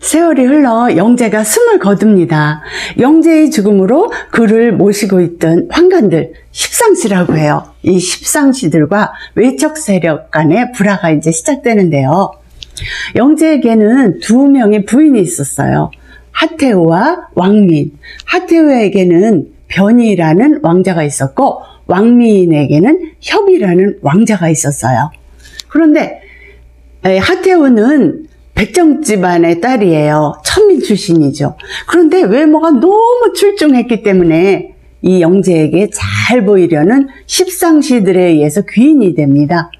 세월이 흘러 영제가 숨을 거둡니다. 영제의 죽음으로 그를 모시고 있던 환관들, 십상시라고 해요. 이 십상시들과 외척 세력 간의 불화가 이제 시작되는데요. 영제에게는 두 명의 부인이 있었어요. 하태우와 왕민. 하태우에게는 변이라는 왕자가 있었고 왕민에게는 협이라는 왕자가 있었어요. 그런데 하태우는 백정 집안의 딸이에요. 천민 출신이죠. 그런데 외모가 너무 출중했기 때문에 이 영제에게 잘 보이려는 십상시들에 의해서 귀인이 됩니다.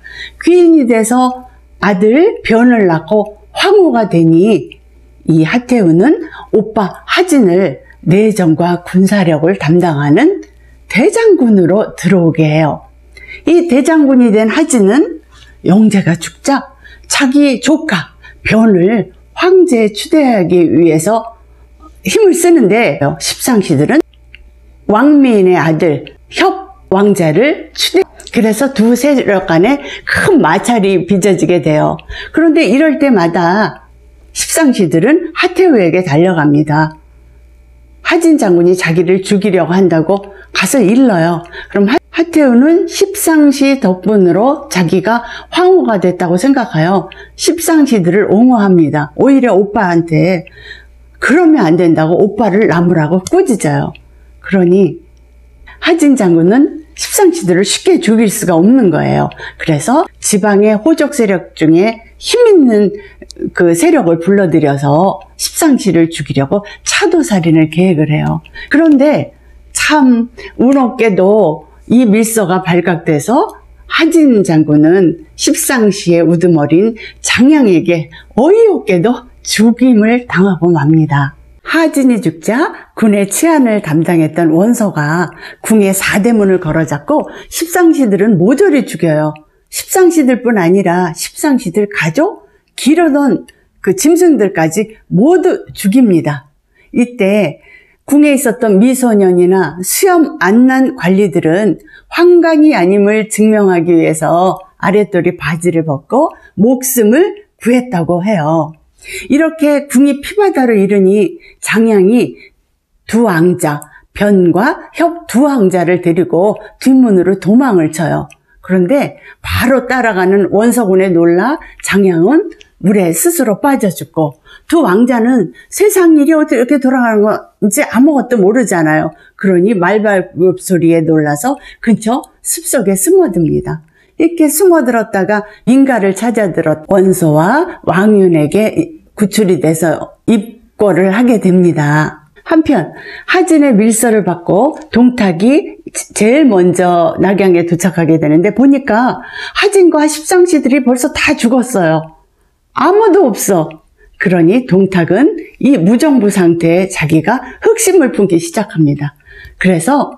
귀인이 돼서 아들 변을 낳고 황후가 되니 이 하태우는 오빠 하진을 내정과 군사력을 담당하는 대장군으로 들어오게 해요. 이 대장군이 된 하진은 영제가 죽자 자기 조카 변을 황제에 추대하기 위해서 힘을 쓰는데 십상시들은 왕민의 아들 협 왕자를 추대. 그래서 두 세력 간에 큰 마찰이 빚어지게 돼요. 그런데 이럴 때마다 십상시들은 하태우에게 달려갑니다. 하진 장군이 자기를 죽이려고 한다고 가서 일러요. 그럼 하태우는 십상시 덕분으로 자기가 황후가 됐다고 생각하여 십상시들을 옹호합니다. 오히려 오빠한테 그러면 안 된다고 오빠를 나무라고 꾸짖어요. 그러니 하진 장군은 십상시들을 쉽게 죽일 수가 없는 거예요. 그래서 지방의 호족 세력 중에 힘 있는 그 세력을 불러들여서 십상시를 죽이려고 차도살인을 계획을 해요. 그런데 참 운없게도 이 밀서가 발각돼서 하진 장군은 십상시의 우두머리인 장양에게 어이없게도 죽임을 당하고 맙니다. 하진이 죽자 군의 치안을 담당했던 원서가 궁의 사대문을 걸어잡고 십상시들은 모조리 죽여요. 십상시들뿐 아니라 십상시들 가족, 기르던 그 짐승들까지 모두 죽입니다. 이때 궁에 있었던 미소년이나 수염 안 난 관리들은 환관이 아님을 증명하기 위해서 아랫도리 바지를 벗고 목숨을 구했다고 해요. 이렇게 궁이 피바다로 이르니 장양이 두 왕자, 변과 협 두 왕자를 데리고 뒷문으로 도망을 쳐요. 그런데 바로 따라가는 원서군에 놀라 장양은 물에 스스로 빠져 죽고 두 왕자는 세상 일이 어떻게 돌아가는 건지 아무것도 모르잖아요. 그러니 말발굽 소리에 놀라서 근처 숲속에 숨어듭니다. 이렇게 숨어들었다가 인가를 찾아들었 원소와 왕윤에게 구출이 돼서 입고를 하게 됩니다. 한편 하진의 밀서를 받고 동탁이 제일 먼저 낙양에 도착하게 되는데 보니까 하진과 십상시들이 벌써 다 죽었어요. 아무도 없어. 그러니 동탁은 이 무정부 상태에 자기가 흑심을 품기 시작합니다. 그래서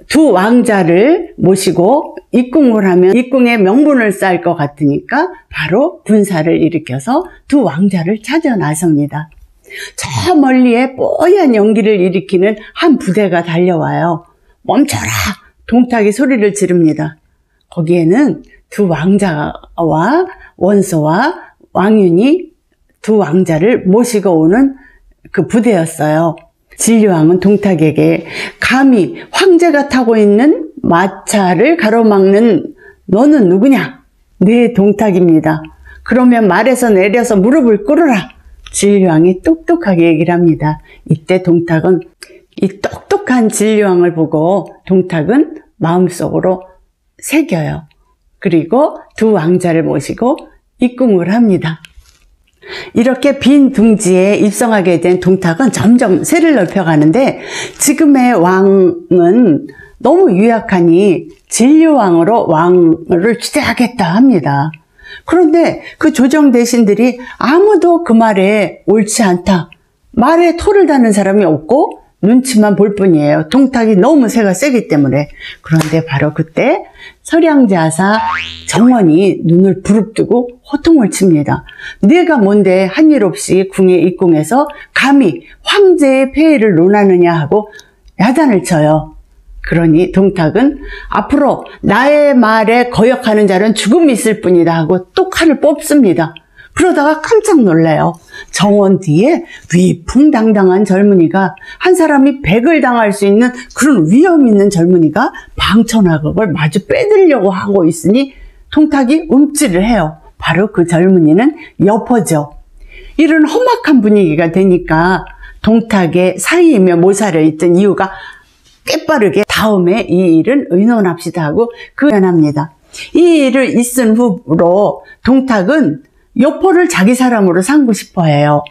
두 왕자를 모시고 입궁을 하면 입궁에 명분을 쌓을 것 같으니까 바로 군사를 일으켜서 두 왕자를 찾아 나섭니다. 저 멀리에 뽀얀 연기를 일으키는 한 부대가 달려와요. 멈춰라! 동탁이 소리를 지릅니다. 거기에는 두 왕자와 원소와 왕윤이 두 왕자를 모시고 오는 그 부대였어요. 진류왕은 동탁에게 감히 황제가 타고 있는 마차를 가로막는 너는 누구냐? 네, 동탁입니다. 그러면 말에서 내려서 무릎을 꿇으라. 진류왕이 똑똑하게 얘기를 합니다. 이때 동탁은 이 똑똑한 진류왕을 보고 동탁은 마음속으로 새겨요. 그리고 두 왕자를 모시고 입궁을 합니다. 이렇게 빈 둥지에 입성하게 된 동탁은 점점 세를 넓혀가는데 지금의 왕은 너무 유약하니 진류왕으로 왕을 추대하겠다 합니다. 그런데 그 조정 대신들이 아무도 그 말에 옳지 않다. 말에 토를 다는 사람이 없고 눈치만 볼 뿐이에요. 동탁이 너무 새가 세기 때문에. 그런데 바로 그때 서량자사 정원이 눈을 부릅뜨고 호통을 칩니다. 네가 뭔데 한 일 없이 궁에 입궁해서 감히 황제의 폐해를 논하느냐 하고 야단을 쳐요. 그러니 동탁은 앞으로 나의 말에 거역하는 자는 죽음이 있을 뿐이다 하고 또 칼을 뽑습니다. 그러다가 깜짝 놀래요. 정원 뒤에 위풍당당한 젊은이가, 한 사람이 백을 당할 수 있는 그런 위험 있는 젊은이가 방천하곡을 마주 빼들려고 하고 있으니 동탁이 움찔을 해요. 바로 그 젊은이는 여포죠. 이런 험악한 분위기가 되니까 동탁의 사이이며 모살려 있던 이유가 깨빠르게 다음에 이 일은 의논합시다 하고 의논합니다. 이 일을 있은 후로 동탁은 여포를 자기 사람으로 삼고 싶어 해요.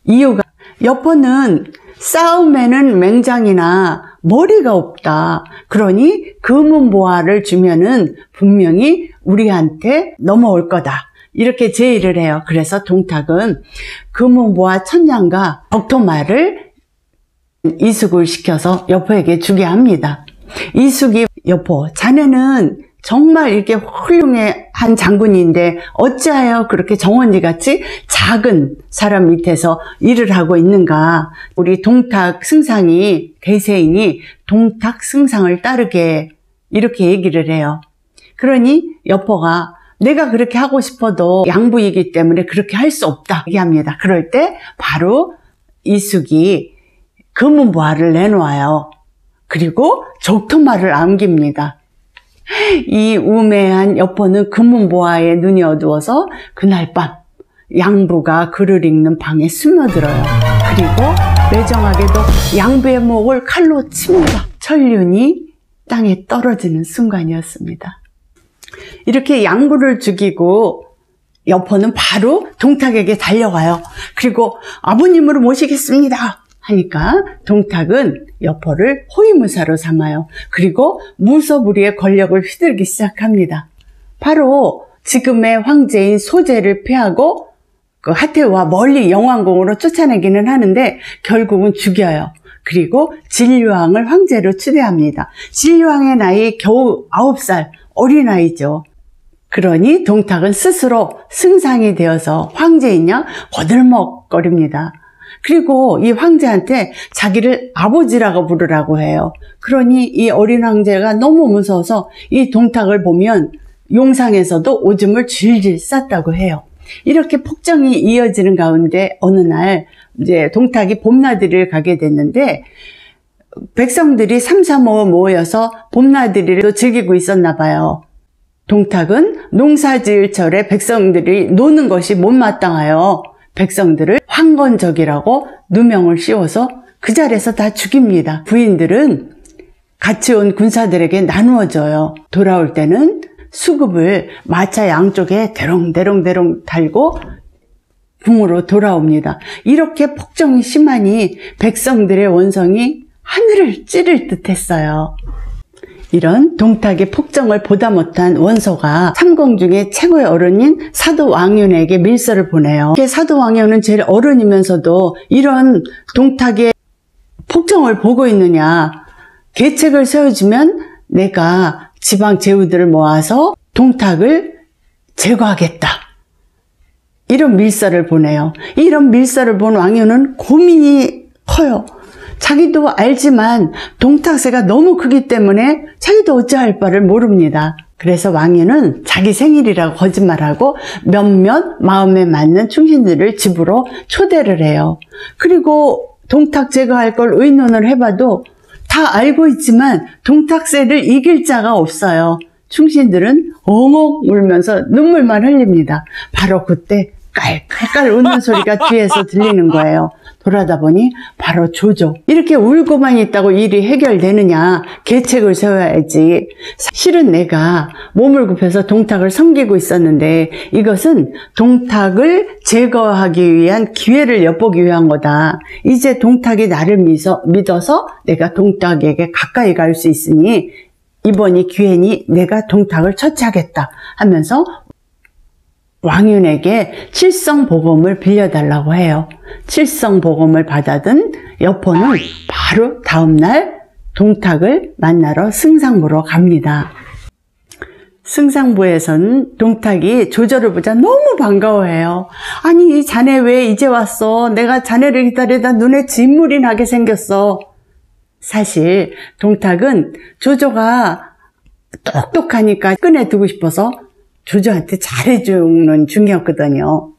이유가, 여포는 싸움에는 맹장이나 머리가 없다. 그러니 금은보화를 주면은 분명히 우리한테 넘어올 거다. 이렇게 제의를 해요. 그래서 동탁은 금은보화 1000냥과 덕토말을 이숙을 시켜서 여포에게 주게 합니다. 이숙이, 여포, 자네는 정말 이렇게 훌륭한 장군인데 어찌하여 그렇게 정원지같이 작은 사람 밑에서 일을 하고 있는가. 우리 동탁 승상이, 대세인이 동탁 승상을 따르게, 이렇게 얘기를 해요. 그러니 여포가 내가 그렇게 하고 싶어도 양부이기 때문에 그렇게 할 수 없다 얘기합니다. 그럴 때 바로 이숙이 금은보화를 내놓아요. 그리고 족토말을 안깁니다. 이 우매한 여포는 금은보화에 눈이 어두워서 그날 밤 양부가 글을 읽는 방에 스며들어요. 그리고 매정하게도 양부의 목을 칼로 칩니다. 천륜이 땅에 떨어지는 순간이었습니다. 이렇게 양부를 죽이고 여포는 바로 동탁에게 달려가요. 그리고 아버님으로 모시겠습니다 하니까 동탁은 여포를 호위무사로 삼아요. 그리고 무소불위의 권력을 휘둘기 시작합니다. 바로 지금의 황제인 소재를 피하고 그 하태우와 멀리 영왕궁으로 쫓아내기는 하는데 결국은 죽여요. 그리고 진류왕을 황제로 추대합니다. 진류왕의 나이 겨우 9살, 어린아이죠. 그러니 동탁은 스스로 승상이 되어서 황제이냐 거들먹거립니다. 그리고 이 황제한테 자기를 아버지라고 부르라고 해요. 그러니 이 어린 황제가 너무 무서워서 이 동탁을 보면 용상에서도 오줌을 질질 쌌다고 해요. 이렇게 폭정이 이어지는 가운데 어느 날 이제 동탁이 봄나들이를 가게 됐는데 백성들이 삼삼오오 모여서 봄나들이를 즐기고 있었나 봐요. 동탁은 농사지을 철에 백성들이 노는 것이 못마땅하여 백성들을 황건적이라고 누명을 씌워서 그 자리에서 다 죽입니다. 부인들은 같이 온 군사들에게 나누어줘요. 돌아올 때는 수급을 마차 양쪽에 대롱대롱 달고 궁으로 돌아옵니다. 이렇게 폭정이 심하니 백성들의 원성이 하늘을 찌를 듯 했어요. 이런 동탁의 폭정을 보다 못한 원소가 삼공 중에 최고의 어른인 사도 왕윤에게 밀서를 보내요. 사도 왕윤은 제일 어른이면서도 이런 동탁의 폭정을 보고 있느냐, 계책을 세워주면 내가 지방 제후들을 모아서 동탁을 제거하겠다, 이런 밀서를 보내요. 이런 밀서를 본 왕윤은 고민이 커요. 자기도 알지만 동탁세가 너무 크기 때문에 자기도 어찌할 바를 모릅니다. 그래서 왕윤은 자기 생일이라고 거짓말하고 몇몇 마음에 맞는 충신들을 집으로 초대를 해요. 그리고 동탁 제거할 걸 의논을 해봐도 다 알고 있지만 동탁세를 이길 자가 없어요. 충신들은 엉엉 울면서 눈물만 흘립니다. 바로 그때 깔깔깔 웃는 소리가 뒤에서 들리는 거예요. 돌아다 보니 바로 조조. 이렇게 울고만 있다고 일이 해결되느냐, 계책을 세워야지. 실은 내가 몸을 굽혀서 동탁을 섬기고 있었는데 이것은 동탁을 제거하기 위한 기회를 엿보기 위한 거다. 이제 동탁이 나를 믿어서 내가 동탁에게 가까이 갈 수 있으니 이번이 기회니 내가 동탁을 처치하겠다 하면서 왕윤에게 칠성보검을 빌려달라고 해요. 칠성보검을 받아든 여포는 바로 다음날 동탁을 만나러 승상부로 갑니다. 승상부에서는 동탁이 조조를 보자 너무 반가워해요. 아니, 자네 왜 이제 왔어? 내가 자네를 기다리다 눈에 진물이 나게 생겼어. 사실 동탁은 조조가 똑똑하니까 꺼내두고 싶어서 조조한테 잘해주는 중이었거든요.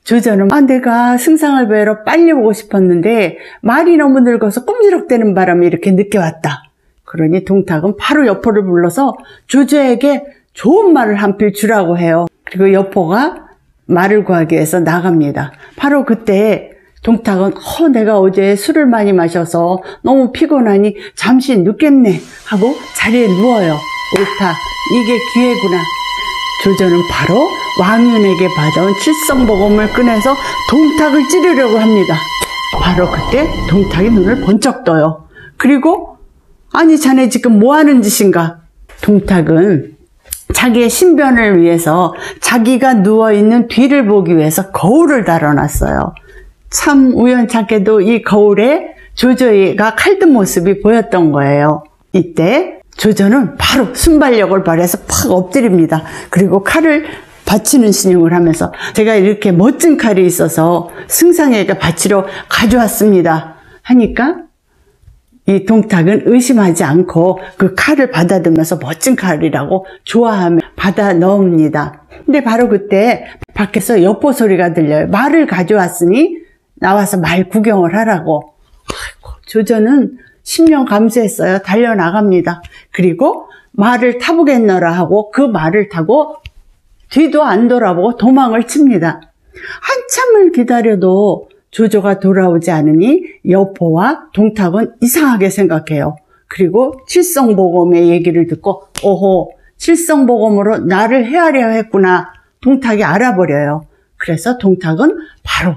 조조는 내가 승상을 뵈러 빨리 오고 싶었는데 말이 너무 늙어서 꼼지락대는 바람에 이렇게 늦게 왔다. 그러니 동탁은 바로 여포를 불러서 조조에게 좋은 말을 한 필 주라고 해요. 그리고 여포가 말을 구하기 위해서 나갑니다. 바로 그때 동탁은 내가 어제 술을 많이 마셔서 너무 피곤하니 잠시 눕겠네 하고 자리에 누워요. 옳다, 이게 기회구나. 조조는 바로 왕윤에게 받아온 칠성복음을 꺼내서 동탁을 찌르려고 합니다. 바로 그때 동탁이 눈을 번쩍 떠요. 그리고 아니 자네 지금 뭐 하는 짓인가? 동탁은 자기의 신변을 위해서 자기가 누워있는 뒤를 보기 위해서 거울을 달아놨어요. 참 우연찮게도 이 거울에 조조가 칼든 모습이 보였던 거예요. 이때 조조는 바로 순발력을 발휘해서 팍 엎드립니다. 그리고 칼을 바치는 신용을 하면서 제가 이렇게 멋진 칼이 있어서 승상에게 바치러 가져왔습니다 하니까 이 동탁은 의심하지 않고 그 칼을 받아들면서 멋진 칼이라고 좋아하며 받아 넣습니다. 근데 바로 그때 밖에서 여포 소리가 들려요. 말을 가져왔으니 나와서 말 구경을 하라고. 아이고, 조조는 신명 감수했어요. 달려나갑니다. 그리고 말을 타보겠노라 하고 그 말을 타고 뒤도 안 돌아보고 도망을 칩니다. 한참을 기다려도 조조가 돌아오지 않으니 여포와 동탁은 이상하게 생각해요. 그리고 칠성복음의 얘기를 듣고 오호, 칠성복음으로 나를 헤아려 했구나. 동탁이 알아버려요. 그래서 동탁은 바로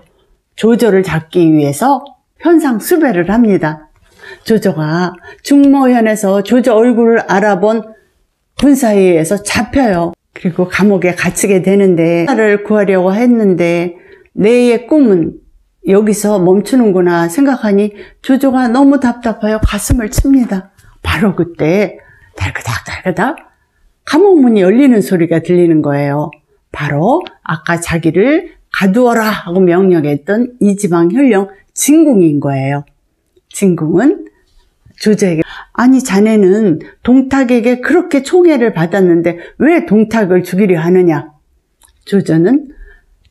조조를 잡기 위해서 현상 수배를 합니다. 조조가 중모현에서 조조 얼굴을 알아본 군사에 의해서 잡혀요. 그리고 감옥에 갇히게 되는데 나를 구하려고 했는데 내의 꿈은 여기서 멈추는구나 생각하니 조조가 너무 답답하여 가슴을 칩니다. 바로 그때 달그닥달그닥 감옥 문이 열리는 소리가 들리는 거예요. 바로 아까 자기를 가두어라 하고 명령했던 이지방 현령 진궁인 거예요. 진궁은 조조에게 아니 자네는 동탁에게 그렇게 총애를 받았는데 왜 동탁을 죽이려 하느냐. 조조는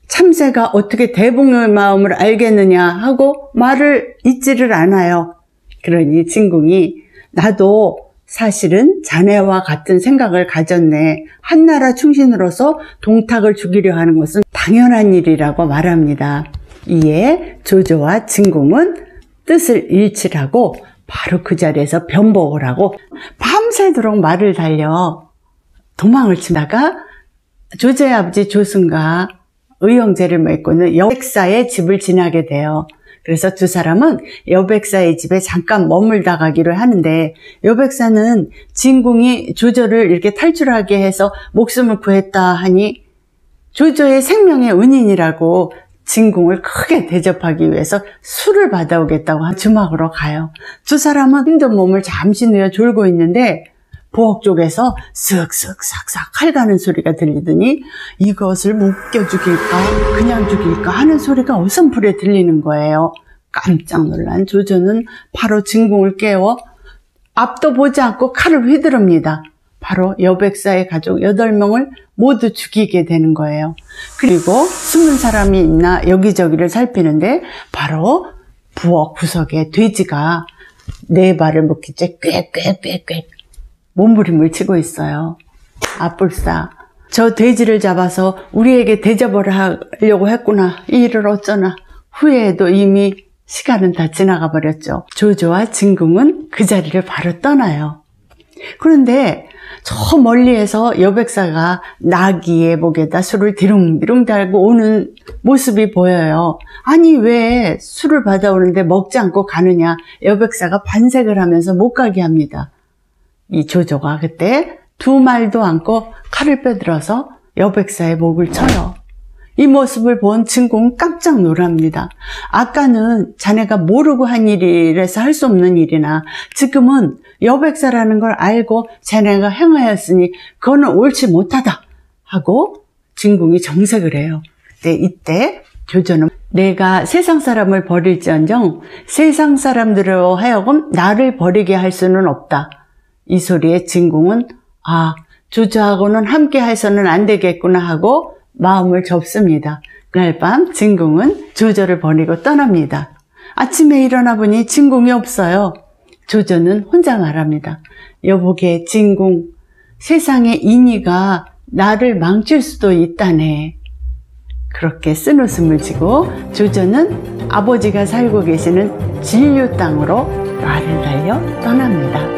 참새가 어떻게 대붕의 마음을 알겠느냐 하고 말을 잇지를 않아요. 그러니 진궁이 나도 사실은 자네와 같은 생각을 가졌네. 한나라 충신으로서 동탁을 죽이려 하는 것은 당연한 일이라고 말합니다. 이에 조조와 진궁은 뜻을 일치하고 바로 그 자리에서 변복을 하고 밤새도록 말을 달려 도망을 치다가 조조의 아버지 조승과 의형제를 맺고 있는 여백사의 집을 지나게 돼요. 그래서 두 사람은 여백사의 집에 잠깐 머물다 가기로 하는데 여백사는 진궁이 조조를 이렇게 탈출하게 해서 목숨을 구했다 하니 조조의 생명의 은인이라고 진궁을 크게 대접하기 위해서 술을 받아오겠다고 주막으로 가요. 두 사람은 힘든 몸을 잠시 누워 졸고 있는데 부엌 쪽에서 쓱쓱 싹싹 칼 가는 소리가 들리더니 이것을 묶여 죽일까 그냥 죽일까 하는 소리가 어선풀에 들리는 거예요. 깜짝 놀란 조조는 바로 진궁을 깨워 앞도 보지 않고 칼을 휘두릅니다. 바로 여백사의 가족 8명을 모두 죽이게 되는 거예요. 그리고 숨은 사람이 있나 여기저기를 살피는데 바로 부엌 구석에 돼지가 4발을 묶이째 꽥꽥꽥꽥 몸부림을 치고 있어요. 아뿔싸, 저 돼지를 잡아서 우리에게 대접을 하려고 했구나. 이 일을 어쩌나. 후회해도 이미 시간은 다 지나가 버렸죠. 조조와 진궁은 그 자리를 바로 떠나요. 그런데 저 멀리에서 여백사가 나귀의 목에다 술을 디룽디룽 달고 오는 모습이 보여요. 아니 왜 술을 받아오는데 먹지 않고 가느냐. 여백사가 반색을 하면서 못 가게 합니다. 이 조조가 그때 두 말도 않고 칼을 빼들어서 여백사의 목을 쳐요. 이 모습을 본 진궁은 깜짝 놀랍니다. 아까는 자네가 모르고 한 일이라서 할 수 없는 일이나 지금은 여백사라는 걸 알고 자네가 행하였으니 그거는 옳지 못하다 하고 진궁이 정색을 해요. 이때 조조는 내가 세상 사람을 버릴지언정 세상 사람들로 하여금 나를 버리게 할 수는 없다. 이 소리에 진궁은 조조하고는 함께 해서는 안 되겠구나 하고 마음을 접습니다. 그날 밤 진공은 조조를 버리고 떠납니다. 아침에 일어나 보니 진공이 없어요. 조조는 혼자 말합니다. 여보게 진공, 세상에 인이가 나를 망칠 수도 있다네. 그렇게 쓴웃음을 지고 조조는 아버지가 살고 계시는 진류 땅으로 말을 달려 떠납니다.